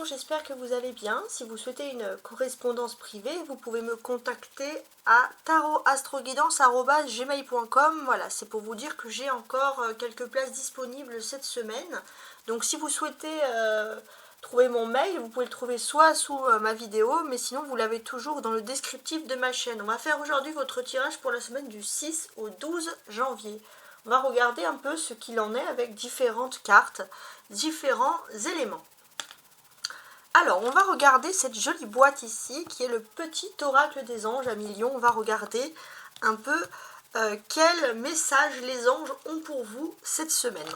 J'espère que vous allez bien. Si vous souhaitez une correspondance privée, vous pouvez me contacter à tarotastroguidance@gmail.com. Voilà, c'est pour vous dire que j'ai encore quelques places disponibles cette semaine. Donc si vous souhaitez trouver mon mail, vous pouvez le trouver soit sous ma vidéo, mais sinon vous l'avez toujours dans le descriptif de ma chaîne. On va faire aujourd'hui votre tirage pour la semaine du 6 au 12 janvier. On va regarder un peu ce qu'il en est avec différentes cartes, différents éléments. Alors, on va regarder cette jolie boîte ici, qui est le petit oracle des anges à millions. On va regarder un peu quel message les anges ont pour vous cette semaine.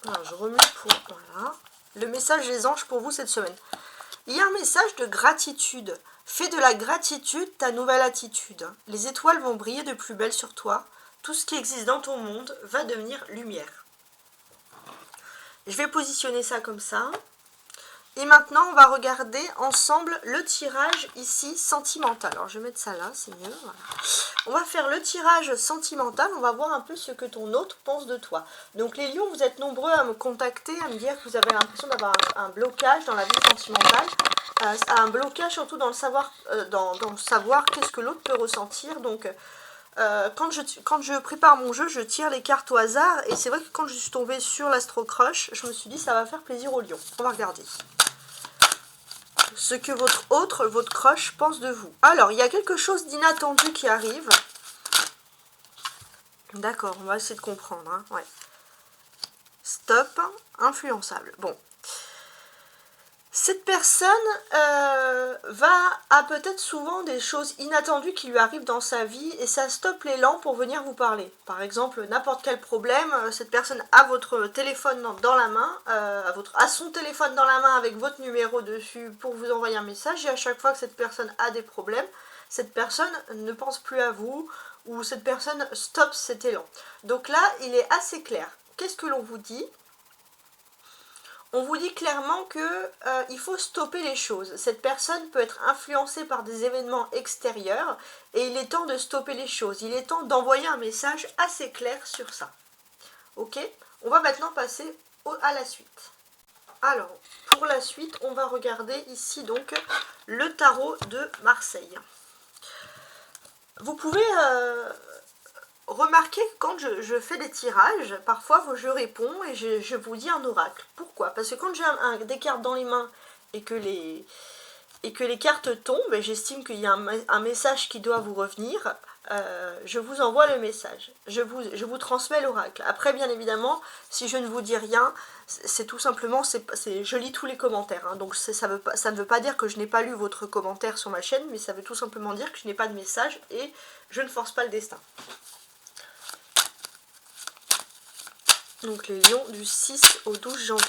Alors, je remue pour... Voilà. Le message des anges pour vous cette semaine. Il y a un message de gratitude. Fais de la gratitude ta nouvelle attitude. Les étoiles vont briller de plus belle sur toi. Tout ce qui existe dans ton monde va devenir lumière. Je vais positionner ça comme ça. Et maintenant, on va regarder ensemble le tirage ici sentimental. Alors, je vais mettre ça là, c'est mieux. Voilà. On va faire le tirage sentimental. On va voir un peu ce que ton autre pense de toi. Donc, les lions, vous êtes nombreux à me contacter, à me dire que vous avez l'impression d'avoir un blocage dans la vie sentimentale. Un blocage surtout dans le savoir, qu'est-ce que l'autre peut ressentir. Donc, quand je prépare mon jeu, je tire les cartes au hasard. Et c'est vrai que quand je suis tombée sur l'Astro Crush, je me suis dit ça va faire plaisir aux lions. On va regarder ce que votre crush pense de vous. Alors, il y a quelque chose d'inattendu qui arrive. D'accord, on va essayer de comprendre. Hein. Ouais. Stop, influençable. Bon. Cette personne a peut-être souvent des choses inattendues qui lui arrivent dans sa vie et ça stoppe l'élan pour venir vous parler. Par exemple, n'importe quel problème, cette personne a votre téléphone dans la main, a son téléphone dans la main avec votre numéro dessus pour vous envoyer un message et à chaque fois que cette personne a des problèmes, cette personne ne pense plus à vous ou cette personne stoppe cet élan. Donc là, il est assez clair. Qu'est-ce que l'on vous dit ? On vous dit clairement qu'il faut stopper les choses. Cette personne peut être influencée par des événements extérieurs et il est temps de stopper les choses. Il est temps d'envoyer un message assez clair sur ça. Ok ? On va maintenant passer à la suite. Alors, pour la suite, on va regarder ici donc le tarot de Marseille. Vous pouvez... remarquez que quand je fais des tirages, parfois je réponds et je vous dis un oracle. Pourquoi? Parce que quand j'ai des cartes dans les mains et que les cartes tombent, j'estime qu'il y a un message qui doit vous revenir, je vous envoie le message. Je vous transmets l'oracle. Après, bien évidemment, si je ne vous dis rien, c'est tout simplement, je lis tous les commentaires. Hein, donc ça ne veut pas dire que je n'ai pas lu votre commentaire sur ma chaîne, mais ça veut tout simplement dire que je n'ai pas de message et je ne force pas le destin. Donc les lions du 6 au 12 janvier.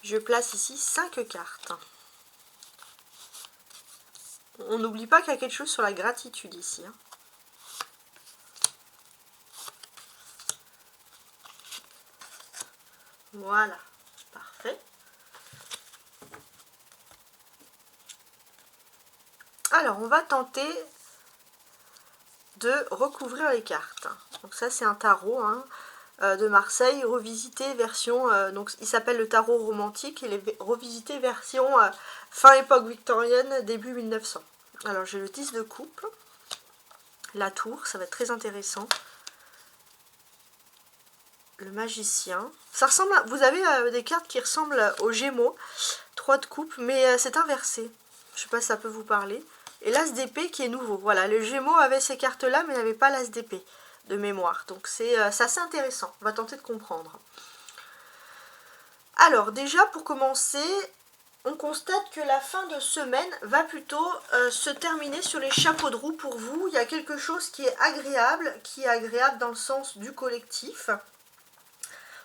Je place ici 5 cartes. On n'oublie pas qu'il y a quelque chose sur la gratitude ici. Hein. Voilà, parfait. Alors, on va tenter de recouvrir les cartes. Donc ça, c'est un tarot hein, de Marseille, revisité version... donc il s'appelle le tarot romantique. Il est revisité version fin époque victorienne, début 1900. Alors, j'ai le 10 de coupe. La tour, ça va être très intéressant. Le magicien. Ça ressemble à, vous avez des cartes qui ressemblent aux Gémeaux. 3 de coupe, mais c'est inversé. Je ne sais pas si ça peut vous parler. Et l'as d'épée qui est nouveau. Voilà, le Gémeaux avait ces cartes-là, mais n'avait pas l'as d'épée de mémoire. Donc c'est assez intéressant. On va tenter de comprendre. Alors, déjà, pour commencer, on constate que la fin de semaine va plutôt se terminer sur les chapeaux de roue pour vous. Il y a quelque chose qui est agréable dans le sens du collectif.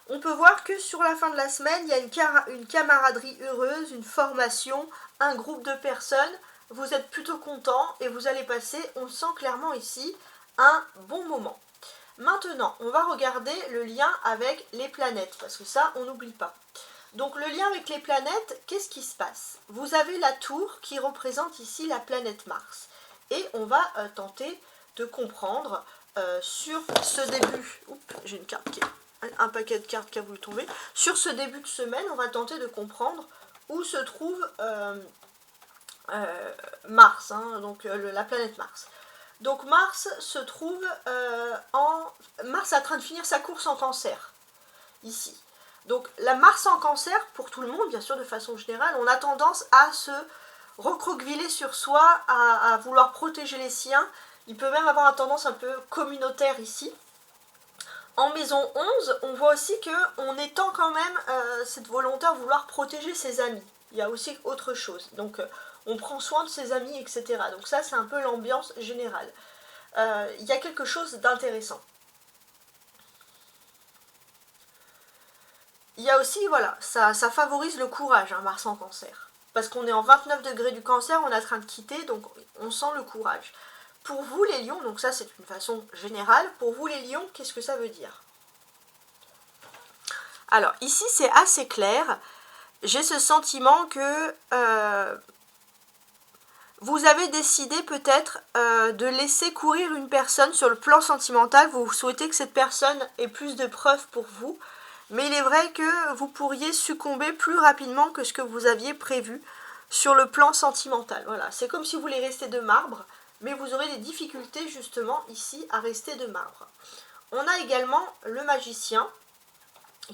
On peut voir que sur la fin de la semaine, il y a une camaraderie heureuse, une formation, un groupe de personnes. Vous êtes plutôt content et vous allez passer, on le sent clairement ici, un bon moment. Maintenant, on va regarder le lien avec les planètes, parce que ça, on n'oublie pas. Donc le lien avec les planètes, qu'est-ce qui se passe? Vous avez la tour qui représente ici la planète Mars. Et on va tenter de comprendre sur ce début... Oups, j'ai une carte qui est... un paquet de cartes qui a voulu tomber. Sur ce début de semaine, on va tenter de comprendre où se trouve Mars, hein, donc la planète Mars. Donc Mars se trouve Mars est en train de finir sa course en Cancer, ici. Donc la Mars en Cancer, pour tout le monde, bien sûr de façon générale, on a tendance à se recroqueviller sur soi, à vouloir protéger les siens. Il peut même avoir une tendance un peu communautaire ici. En maison 11, on voit aussi qu'on étend quand même cette volonté à vouloir protéger ses amis. Il y a aussi autre chose. Donc on prend soin de ses amis, etc. Donc ça, c'est un peu l'ambiance générale. Il y a quelque chose d'intéressant. Il y a aussi, voilà, ça favorise le courage, hein, Mars en Cancer. Parce qu'on est en 29 degrés du Cancer, on est en train de quitter, donc on sent le courage. Pour vous les lions, donc ça c'est une façon générale, pour vous les lions, qu'est-ce que ça veut dire? Alors ici c'est assez clair, j'ai ce sentiment que vous avez décidé peut-être de laisser courir une personne sur le plan sentimental, vous souhaitez que cette personne ait plus de preuves pour vous, mais il est vrai que vous pourriez succomber plus rapidement que ce que vous aviez prévu sur le plan sentimental. Voilà, c'est comme si vous voulez rester de marbre, mais vous aurez des difficultés justement ici à rester de marbre. On a également le magicien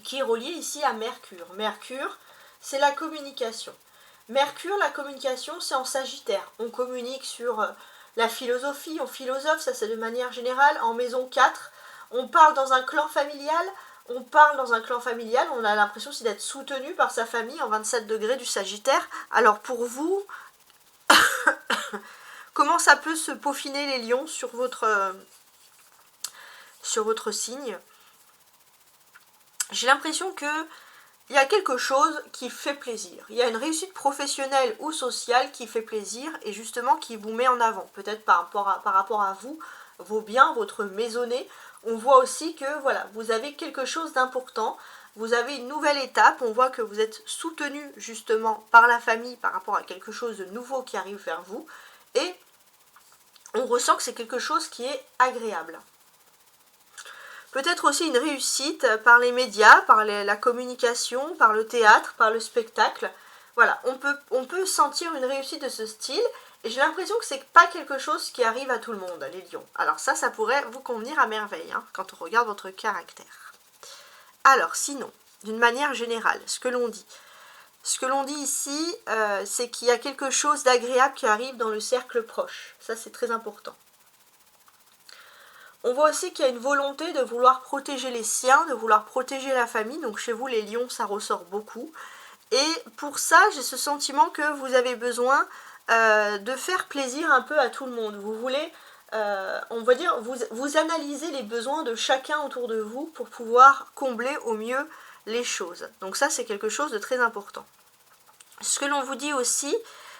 qui est relié ici à Mercure. Mercure, c'est la communication. Mercure, la communication, c'est en Sagittaire. On communique sur la philosophie, on philosophe, ça c'est de manière générale. En maison 4, on parle dans un clan familial. On parle dans un clan familial, on a l'impression aussi d'être soutenu par sa famille en 27 degrés du Sagittaire. Alors pour vous, comment ça peut se peaufiner les lions sur votre signe? J'ai l'impression qu'il y a quelque chose qui fait plaisir. Il y a une réussite professionnelle ou sociale qui fait plaisir et justement qui vous met en avant. Peut-être par rapport à vous, vos biens, votre maisonnée. On voit aussi que voilà, vous avez quelque chose d'important, vous avez une nouvelle étape, on voit que vous êtes soutenu justement par la famille par rapport à quelque chose de nouveau qui arrive vers vous, et on ressent que c'est quelque chose qui est agréable. Peut-être aussi une réussite par les médias, par la communication, par le théâtre, par le spectacle. Voilà, on peut sentir une réussite de ce style. Et j'ai l'impression que c'est pas quelque chose qui arrive à tout le monde, les lions. Alors ça pourrait vous convenir à merveille, hein, quand on regarde votre caractère. Alors sinon, d'une manière générale, ce que l'on dit ici, c'est qu'il y a quelque chose d'agréable qui arrive dans le cercle proche. Ça c'est très important. On voit aussi qu'il y a une volonté de vouloir protéger les siens, de vouloir protéger la famille. Donc chez vous les lions, ça ressort beaucoup. Et pour ça, j'ai ce sentiment que vous avez besoin de faire plaisir un peu à tout le monde. Vous voulez, on va dire, vous analysez les besoins de chacun autour de vous pour pouvoir combler au mieux les choses. Donc ça, c'est quelque chose de très important. Ce que l'on vous dit aussi,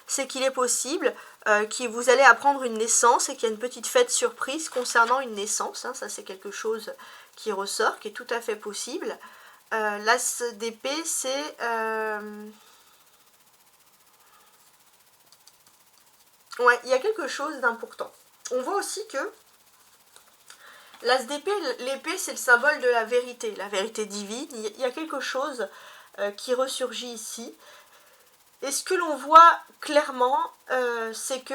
c'est qu'il est possible que vous allez apprendre une naissance et qu'il y a une petite fête surprise concernant une naissance. Hein, ça, c'est quelque chose qui ressort, qui est tout à fait possible. L'as d'épée, c'est... Ouais, il y a quelque chose d'important. On voit aussi que l'as d'épée, l'épée, c'est le symbole de la vérité divine. Il y a quelque chose qui ressurgit ici. Et ce que l'on voit clairement, c'est que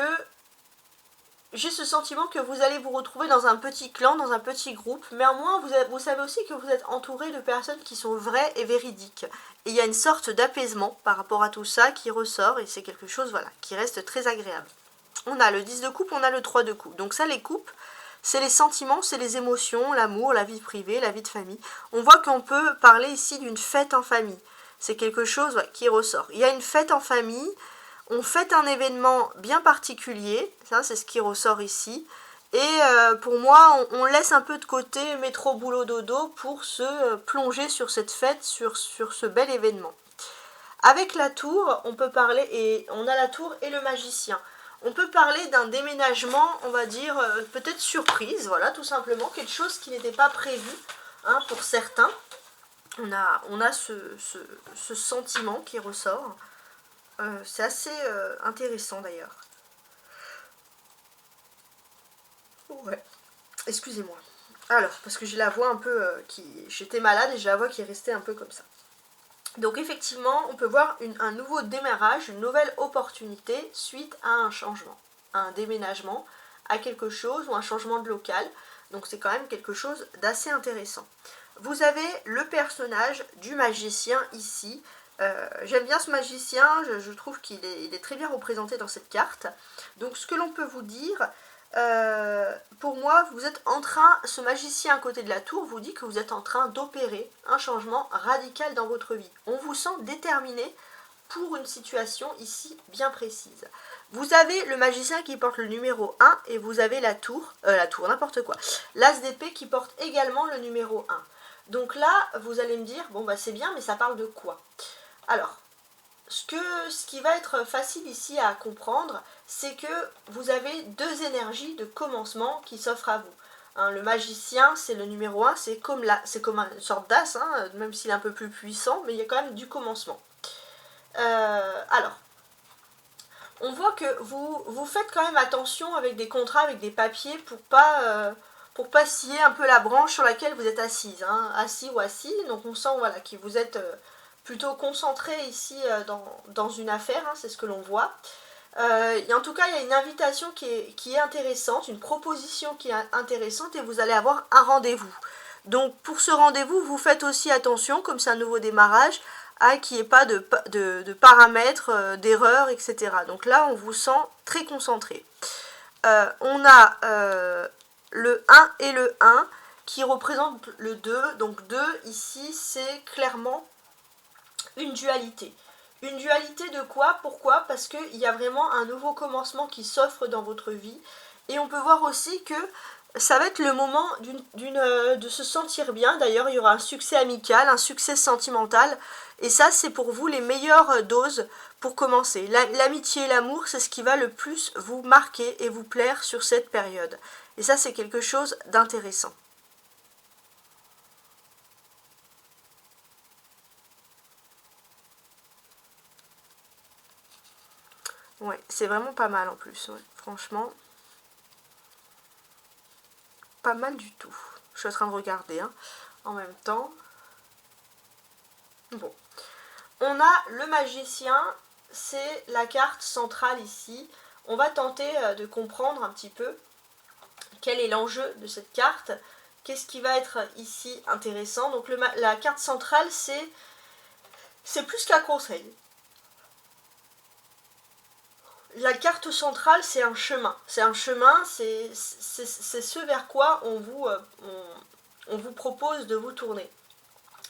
j'ai ce sentiment que vous allez vous retrouver dans un petit clan, dans un petit groupe, mais au moins vous savez aussi que vous êtes entouré de personnes qui sont vraies et véridiques. Et il y a une sorte d'apaisement par rapport à tout ça qui ressort, et c'est quelque chose voilà, qui reste très agréable. On a le 10 de coupe, on a le 3 de coupe. Donc ça, les coupes, c'est les sentiments, c'est les émotions, l'amour, la vie privée, la vie de famille. On voit qu'on peut parler ici d'une fête en famille. C'est quelque chose qui ressort. Il y a une fête en famille, on fête un événement bien particulier, ça c'est ce qui ressort ici. Et pour moi, on laisse un peu de côté métro, boulot, dodo pour se plonger sur cette fête, sur ce bel événement. Avec la tour, on peut parler, et on a la tour et le magicien. On peut parler d'un déménagement, on va dire, peut-être surprise, voilà, tout simplement, quelque chose qui n'était pas prévu, hein, pour certains. On a ce sentiment qui ressort. C'est assez intéressant d'ailleurs. Ouais, excusez-moi. Alors, parce que j'ai la voix un peu j'étais malade et j'ai la voix qui est restée un peu comme ça. Donc effectivement, on peut voir un nouveau démarrage, une nouvelle opportunité suite à un changement, à un déménagement, à quelque chose ou un changement de local. Donc c'est quand même quelque chose d'assez intéressant. Vous avez le personnage du magicien ici. J'aime bien ce magicien, je trouve qu'il est très bien représenté dans cette carte. Donc ce que l'on peut vous dire, pour moi, vous êtes en train, ce magicien à côté de la tour vous dit que vous êtes en train d'opérer un changement radical dans votre vie. On vous sent déterminé pour une situation ici bien précise. Vous avez le magicien qui porte le numéro 1 et vous avez la tour, n'importe quoi, l'as d'épée qui porte également le numéro 1. Donc là, vous allez me dire, bon bah c'est bien, mais ça parle de quoi? Alors, ce qui va être facile ici à comprendre, c'est que vous avez deux énergies de commencement qui s'offrent à vous. Hein, le magicien, c'est le numéro 1, c'est comme une sorte d'as, hein, même s'il est un peu plus puissant, mais il y a quand même du commencement. Alors, on voit que vous faites quand même attention avec des contrats, avec des papiers, pour pas scier un peu la branche sur laquelle vous êtes assise, hein, assis ou assis. Donc on sent voilà, que vous êtes plutôt concentré ici dans une affaire, hein, c'est ce que l'on voit. Et en tout cas, il y a une invitation qui est intéressante, une proposition qui est intéressante et vous allez avoir un rendez-vous. Donc pour ce rendez-vous, vous faites aussi attention, comme c'est un nouveau démarrage, à qu'il n'y ait pas de paramètres, d'erreurs, etc. Donc là, on vous sent très concentré. On a le 1 et le 1 qui représentent le 2. Donc 2, ici, c'est clairement une dualité. Une dualité de quoi? Pourquoi? Parce qu'il y a vraiment un nouveau commencement qui s'offre dans votre vie. Et on peut voir aussi que ça va être le moment de se sentir bien. D'ailleurs, il y aura un succès amical, un succès sentimental. Et ça, c'est pour vous les meilleures doses pour commencer. L'amitié et l'amour, c'est ce qui va le plus vous marquer et vous plaire sur cette période. Et ça, c'est quelque chose d'intéressant. Ouais, c'est vraiment pas mal en plus, ouais. Franchement. Pas mal du tout. Je suis en train de regarder hein, en même temps. Bon. On a le magicien, c'est la carte centrale ici. On va tenter de comprendre un petit peu quel est l'enjeu de cette carte. Qu'est-ce qui va être ici intéressant? Donc la carte centrale, c'est plus qu'un conseil. La carte centrale, c'est un chemin. C'est un chemin, c'est ce vers quoi on vous propose de vous tourner.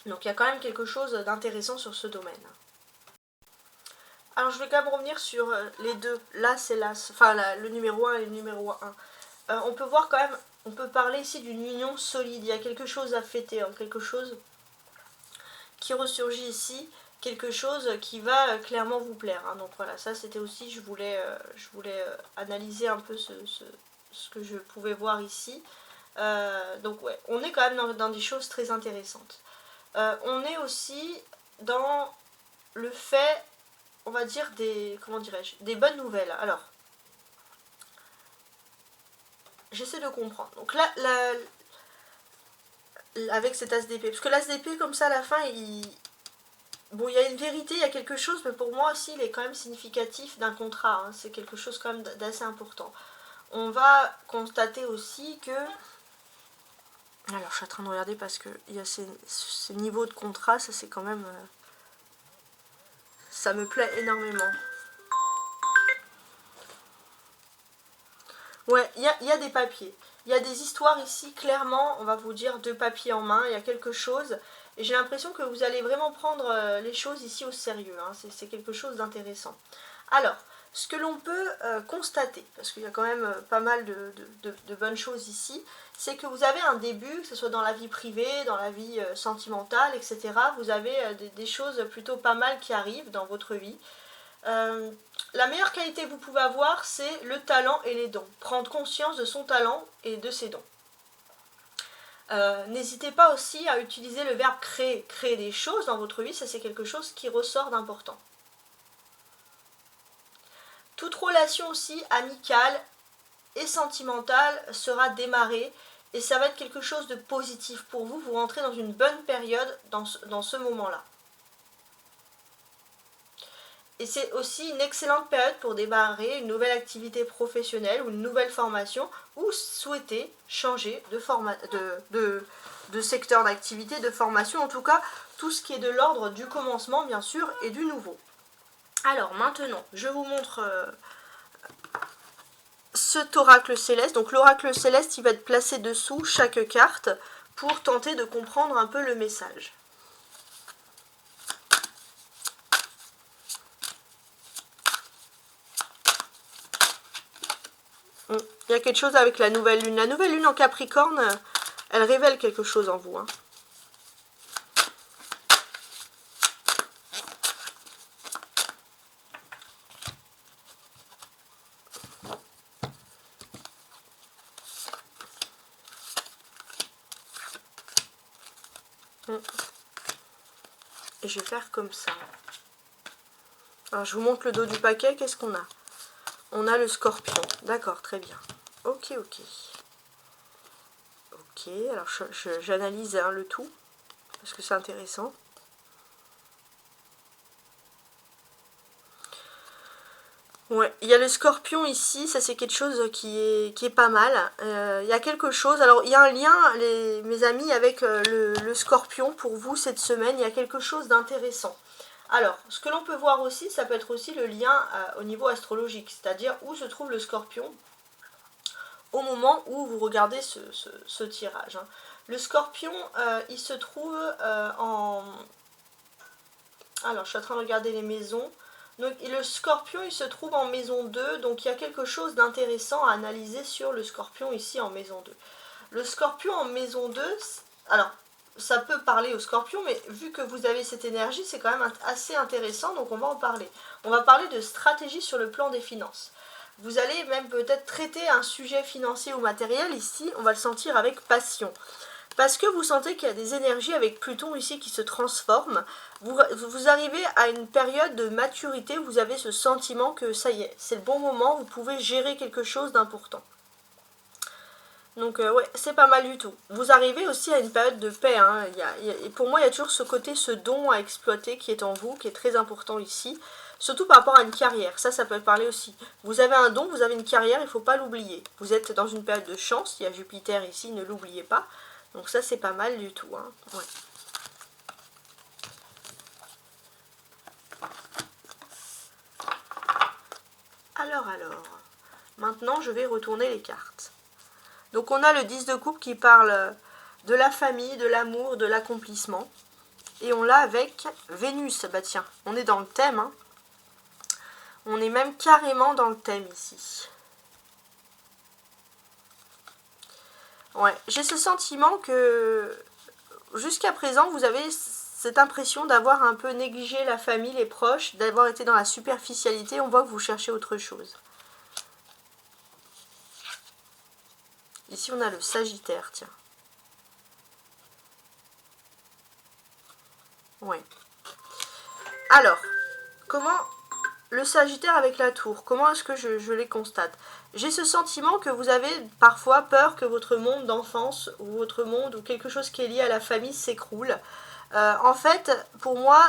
Donc il y a quand même quelque chose d'intéressant sur ce domaine. Alors je vais quand même revenir sur les deux. Là, c'est le numéro 1 et le numéro 1. On peut voir quand même, on peut parler ici d'une union solide. Il y a quelque chose à fêter, hein, quelque chose qui ressurgit ici. Quelque chose qui va clairement vous plaire. Hein. Donc voilà, ça c'était aussi, je voulais analyser un peu ce que je pouvais voir ici. Donc ouais, on est quand même dans des choses très intéressantes. On est aussi dans le fait, on va dire, des bonnes nouvelles. Alors, j'essaie de comprendre. Donc là, avec cet as d'épée, parce que l'as d'épée, comme ça, à la fin, bon, il y a une vérité, il y a quelque chose, mais pour moi aussi, il est quand même significatif d'un contrat. Hein. C'est quelque chose quand même d'assez important. On va constater aussi que... Alors, je suis en train de regarder parce que il y a ces niveaux de contrat, ça c'est quand même... ça me plaît énormément. Ouais, il y a des papiers. Il y a des histoires ici, clairement, on va vous dire, de papier en main, il y a quelque chose... Et j'ai l'impression que vous allez vraiment prendre les choses ici au sérieux. Hein. C'est quelque chose d'intéressant. Alors, ce que l'on peut constater, parce qu'il y a quand même pas mal de bonnes choses ici, c'est que vous avez un début, que ce soit dans la vie privée, dans la vie sentimentale, etc. Vous avez des choses plutôt pas mal qui arrivent dans votre vie. La meilleure qualité que vous pouvez avoir, c'est le talent et les dons. Prendre conscience de son talent et de ses dons. N'hésitez pas aussi à utiliser le verbe créer. Créer des choses dans votre vie, ça c'est quelque chose qui ressort d'important. Toute relation aussi amicale et sentimentale sera démarrée et ça va être quelque chose de positif pour vous. Vous rentrez dans une bonne période dans ce moment-là. Et c'est aussi une excellente période pour démarrer une nouvelle activité professionnelle ou une nouvelle formation ou souhaiter changer de secteur d'activité, de formation, en tout cas tout ce qui est de l'ordre du commencement bien sûr et du nouveau. Alors maintenant, je vous montre cet oracle céleste. Donc l'oracle céleste, il va être placé dessous chaque carte pour tenter de comprendre un peu le message. Il y a quelque chose avec la nouvelle lune. La nouvelle lune en Capricorne, elle révèle quelque chose en vous. Et je vais faire comme ça. Alors je vous montre le dos du paquet. Qu'est-ce qu'on a? On a le scorpion. D'accord, très bien. Ok, ok. Ok, alors j'analyse le tout, parce que c'est intéressant. Ouais, il y a le scorpion ici, ça c'est quelque chose qui est pas mal. Il y a quelque chose, alors il y a un lien, mes amis, avec le scorpion pour vous cette semaine. Il y a quelque chose d'intéressant. Alors, ce que l'on peut voir aussi, ça peut être aussi le lien au niveau astrologique, c'est-à-dire où se trouve le scorpion au moment où vous regardez ce tirage. Le scorpion, il se trouve en... Alors, je suis en train de regarder les maisons. Donc, le scorpion, il se trouve en maison 2, donc il y a quelque chose d'intéressant à analyser sur le scorpion ici en maison 2. Le scorpion en maison 2, alors, ça peut parler au scorpion, mais vu que vous avez cette énergie, c'est quand même assez intéressant, donc on va en parler. On va parler de stratégie sur le plan des finances. Vous allez même peut-être traiter un sujet financier ou matériel, ici, on va le sentir avec passion. Parce que vous sentez qu'il y a des énergies avec Pluton ici qui se transforment. Vous arrivez à une période de maturité, vous avez ce sentiment que ça y est, c'est le bon moment, vous pouvez gérer quelque chose d'important. Donc ouais, c'est pas mal du tout. Vous arrivez aussi à une période de paix. Et pour moi, il y a toujours ce côté, ce don à exploiter qui est en vous, qui est très important ici. Surtout par rapport à une carrière, ça peut parler aussi. Vous avez un don, vous avez une carrière, il ne faut pas l'oublier. Vous êtes dans une période de chance, il y a Jupiter ici, ne l'oubliez pas. Donc ça, c'est pas mal du tout. Ouais. Alors, maintenant, je vais retourner les cartes. Donc on a le 10 de coupe qui parle de la famille, de l'amour, de l'accomplissement. Et on l'a avec Vénus. Bah tiens, on est dans le thème. On est même carrément dans le thème ici. Ouais, j'ai ce sentiment que jusqu'à présent, vous avez cette impression d'avoir un peu négligé la famille, les proches, d'avoir été dans la superficialité. On voit que vous cherchez autre chose. Ici, on a le Sagittaire, tiens. Ouais. Alors, comment le Sagittaire avec la tour, comment est-ce que je les constate? J'ai ce sentiment que vous avez parfois peur que votre monde d'enfance ou votre monde ou quelque chose qui est lié à la famille s'écroule. En fait, pour moi,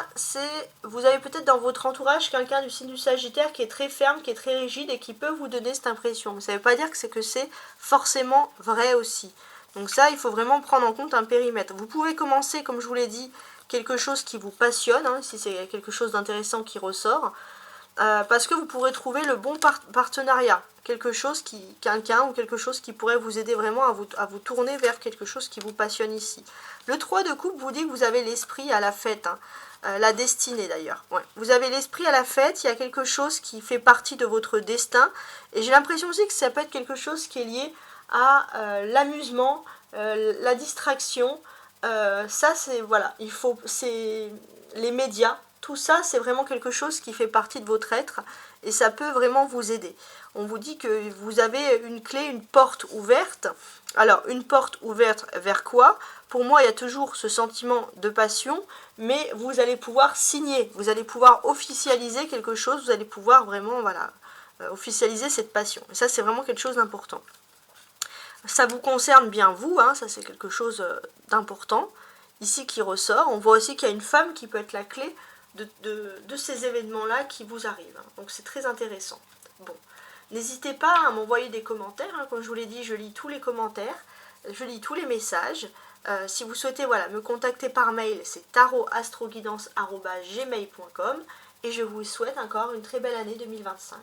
vous avez peut-être dans votre entourage quelqu'un du signe du Sagittaire qui est très ferme, qui est très rigide et qui peut vous donner cette impression. Mais ça ne veut pas dire que c'est forcément vrai aussi. Donc ça, il faut vraiment prendre en compte un périmètre. Vous pouvez commencer, comme je vous l'ai dit, quelque chose qui vous passionne, si c'est quelque chose d'intéressant qui ressort. Parce que vous pourrez trouver le bon partenariat, quelqu'un ou quelque chose qui pourrait vous aider vraiment à vous tourner vers quelque chose qui vous passionne ici. Le 3 de coupe vous dit que vous avez l'esprit à la fête, la destinée d'ailleurs. Ouais. Vous avez l'esprit à la fête, il y a quelque chose qui fait partie de votre destin, et j'ai l'impression aussi que ça peut être quelque chose qui est lié à l'amusement, la distraction. Ça c'est, voilà, c'est les médias, tout ça, c'est vraiment quelque chose qui fait partie de votre être et ça peut vraiment vous aider. On vous dit que vous avez une clé, une porte ouverte. Alors, une porte ouverte vers quoi? Pour moi, il y a toujours ce sentiment de passion, mais vous allez pouvoir signer, vous allez pouvoir officialiser quelque chose, vous allez pouvoir vraiment, voilà, officialiser cette passion. Et ça, c'est vraiment quelque chose d'important. Ça vous concerne bien vous, hein, ça c'est quelque chose d'important, ici qui ressort. On voit aussi qu'il y a une femme qui peut être la clé de ces événements-là qui vous arrivent. Hein. Donc c'est très intéressant. Bon, n'hésitez pas à m'envoyer des commentaires. Hein. Comme je vous l'ai dit, je lis tous les commentaires, je lis tous les messages. Si vous souhaitez voilà, me contacter par mail, c'est tarotastroguidance@gmail.com et je vous souhaite encore une très belle année 2025.